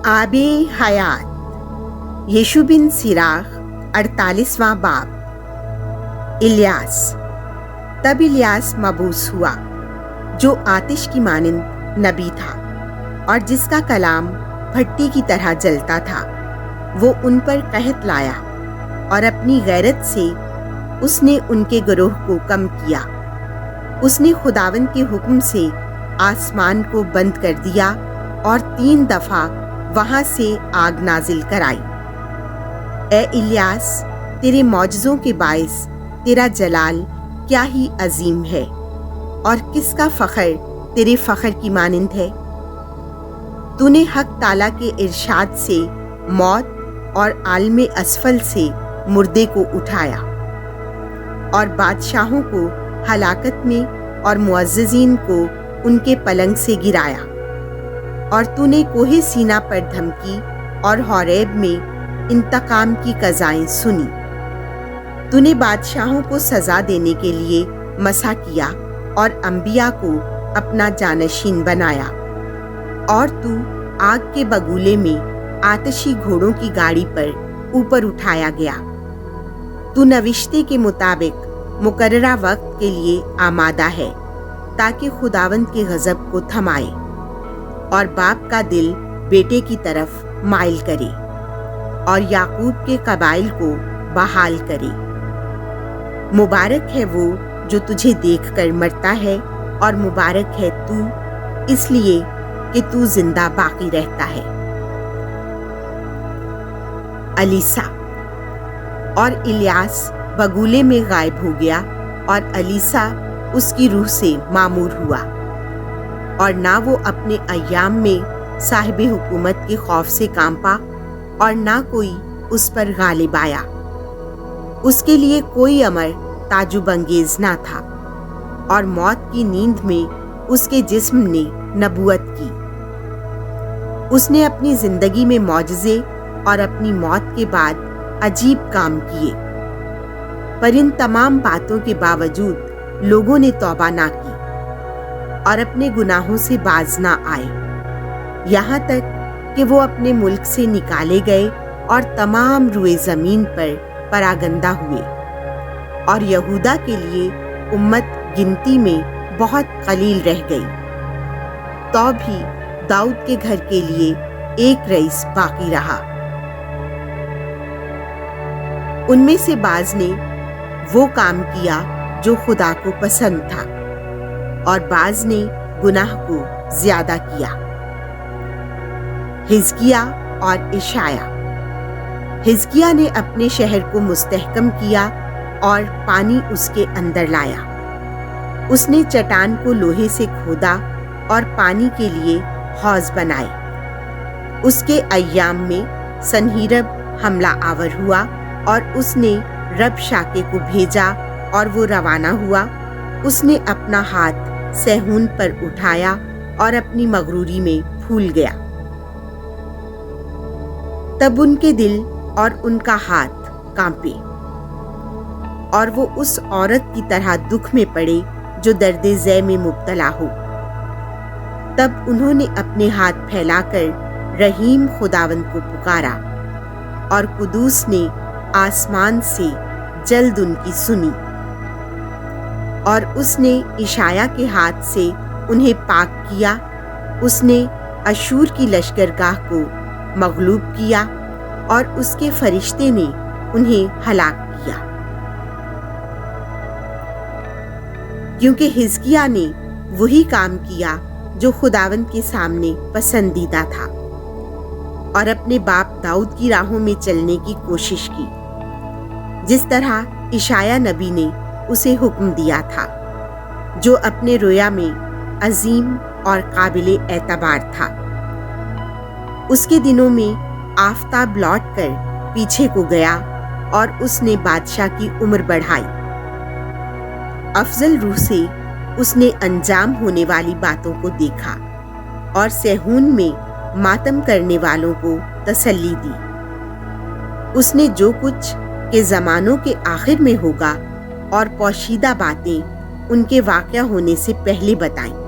आब हयात यीशु बिन सिराख 48वां बाब। इलियास। तब इलियास मबूस हुआ जो आतिश की मानिंद नबी था और जिसका कलाम भट्टी की तरह जलता था। वो उन पर कहत लाया और अपनी गैरत से उसने उनके गिरोह को कम किया। उसने खुदावंद के हुक्म से आसमान को बंद कर दिया और 3 दफा वहां से आग नाजिल कराई। ए इलियास, तेरे मौजज़ों के बाइस तेरा जलाल क्या ही अजीम है और किसका फ़ख्र तेरे फ़ख्र की मानिंद है। तूने हक ताला के इरशाद से मौत और आलमे असफल से मुर्दे को उठाया और बादशाहों को हलाकत में और मुअज़्ज़िज़ीन को उनके पलंग से गिराया। और तूने कोहे सीना पर धमकी और होरेब में इंतकाम की कज़ाएं सुनी। तूने बादशाहों को सज़ा देने के लिए मसा किया और अंबिया को अपना जानशीन बनाया। और तू आग के बगुले में आतिशी घोड़ों की गाड़ी पर ऊपर उठाया गया। तू नविश्ते के मुताबिक मुकर्ररा वक्त के लिए आमादा है ताकि खुदावंद के गज़ब को थमाए और बाप का दिल बेटे की तरफ माइल करे और याकूब के कबाइल को बहाल करे। मुबारक है वो जो तुझे देखकर मरता है और मुबारक है तू इसलिए कि तू जिंदा बाकी रहता है। अलीसा। और इलियास बगुले में गायब हो गया और अलीसा उसकी रूह से मामूर हुआ और ना वो अपने अय्याम में साहिब हुकूमत के खौफ से कांपा और ना कोई उस पर गालिब आया। उसके लिए कोई अमर ताजुब अंगेज ना था और मौत की नींद में उसके जिस्म ने नबूवत की। उसने अपनी जिंदगी में मौजज़े और अपनी मौत के बाद अजीब काम किए, पर इन तमाम बातों के बावजूद लोगों ने तौबा ना की और अपने गुनाहों से बाज ना आए, यहाँ तक कि वो अपने मुल्क से निकाले गए और तमाम रुए ज़मीन पर परागंदा हुए। और यहूदा के लिए उम्मत गिनती में बहुत कलील रह गई, तो भी दाऊद के घर के लिए एक रईस बाकी रहा। उनमें से बाज ने वो काम किया जो खुदा को पसंद था और बाज ने गुनाह को ज्यादा किया। हिजकिया और इशाया। हिजकिया ने अपने शहर को मुस्तहकम किया और पानी उसके अंदर लाया। उसने चट्टान को लोहे से खोदा और पानी के लिए हौज बनाए। उसके अय्याम में सनहीरब हमला आवर हुआ और उसने रब शाके को भेजा और वो रवाना हुआ। उसने अपना हाथ सहून पर उठाया और अपनी मगरूरी में फूल गया। तब उनके दिल और उनका हाथ कांपे और वो उस औरत की तरह दुख में पड़े जो दर्दे ज़ै में मुब्तला हो। तब उन्होंने अपने हाथ फैलाकर रहीम खुदावंद को पुकारा और कुदूस ने आसमान से जल्द उनकी सुनी। और उसने इशाया के हाथ से उन्हें पाक किया। उसने अशूर की लश्करगाह को मगलूब किया और उसके फरिश्ते ने उन्हें हलाक किया, क्योंकि हिजकिया ने वही काम किया जो खुदावंद के सामने पसंदीदा था और अपने बाप दाऊद की राहों में चलने की कोशिश की, जिस तरह इशाया नबी ने उसे हुक्म दिया था, जो अपने रोया में अजीम और काबिले एतबार था। उसके दिनों में आफताब लौट कर पीछे को गया और उसने बादशाह की उम्र बढ़ाई। अफजल रूह से उसने अंजाम होने वाली बातों को देखा और सहून में मातम करने वालों को तसल्ली दी। उसने जो कुछ के ज़मानों के आखिर में होगा और पोशीदा बातें उनके वाक़या होने से पहले बताईं।